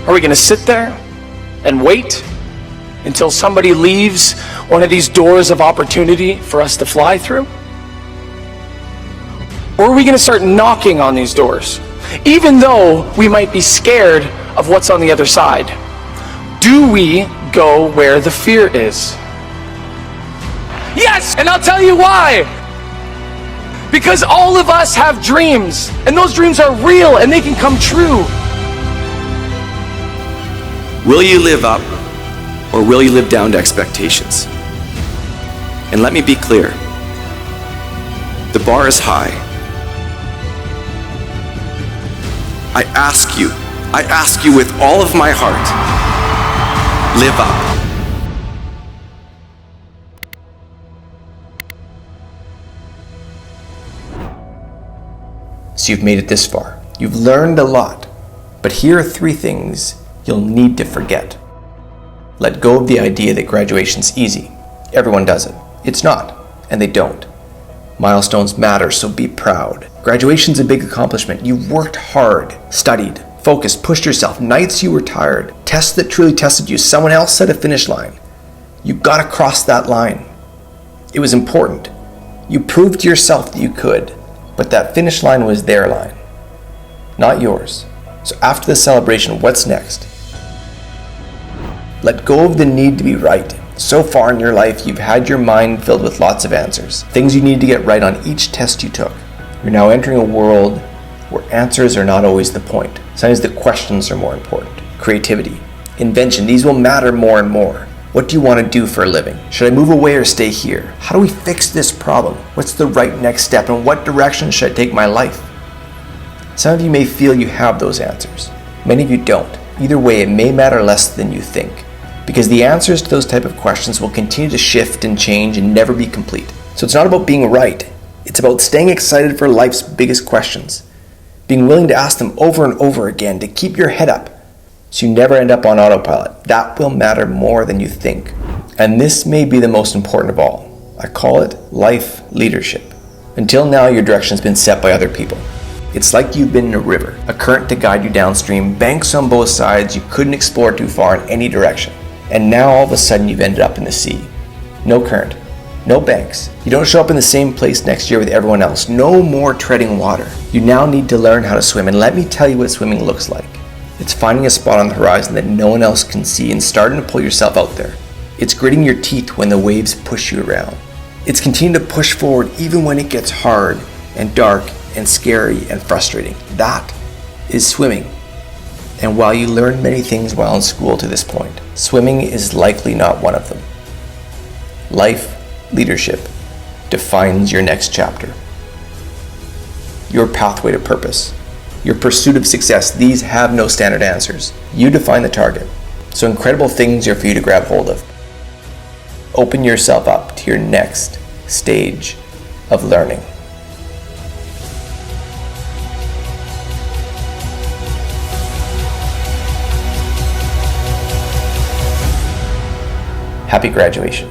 Are we going to sit there and wait until somebody leaves one of these doors of opportunity for us to fly through? Or are we going to start knocking on these doors, even though we might be scared of what's on the other side? Do we go where the fear is? Yes, and I'll tell you why. Because all of us have dreams, and those dreams are real, and they can come true. Will you live up, or will you live down to expectations? And let me be clear, the bar is high. I ask you with all of my heart, live up. So you've made it this far. You've learned a lot, but here are 3 things you'll need to forget. Let go of the idea that graduation's easy. Everyone does it. It's not, and they don't. Milestones matter, so be proud. Graduation's a big accomplishment. You worked hard, studied, focused, pushed yourself. Nights you were tired. Tests that truly tested you. Someone else set a finish line. You gotta cross that line. It was important. You proved to yourself that you could, but that finish line was their line, not yours. So after the celebration, what's next? Let go of the need to be right. So far in your life, you've had your mind filled with lots of answers, things you need to get right on each test you took. You're now entering a world where answers are not always the point. Sometimes the questions are more important. Creativity, invention, these will matter more and more. What do you want to do for a living? Should I move away or stay here? How do we fix this problem? What's the right next step, and what direction should I take my life? Some of you may feel you have those answers. Many of you don't. Either way, it may matter less than you think, because the answers to those type of questions will continue to shift and change and never be complete. So it's not about being right. It's about staying excited for life's biggest questions, being willing to ask them over and over again, to keep your head up so you never end up on autopilot. That will matter more than you think. And this may be the most important of all. I call it life leadership. Until now, your direction's been set by other people. It's like you've been in a river, a current to guide you downstream, banks on both sides, you couldn't explore too far in any direction. And now all of a sudden you've ended up in the sea. No current, no banks. You don't show up in the same place next year with everyone else. No more treading water. You now need to learn how to swim, and let me tell you what swimming looks like. It's finding a spot on the horizon that no one else can see and starting to pull yourself out there. It's gritting your teeth when the waves push you around. It's continuing to push forward even when it gets hard and dark and scary and frustrating. That is swimming. And while you learned many things while in school to this point, swimming is likely not one of them. Life leadership defines your next chapter. Your pathway to purpose. Your pursuit of success, these have no standard answers. You define the target. So incredible things are for you to grab hold of. Open yourself up to your next stage of learning. Happy graduation.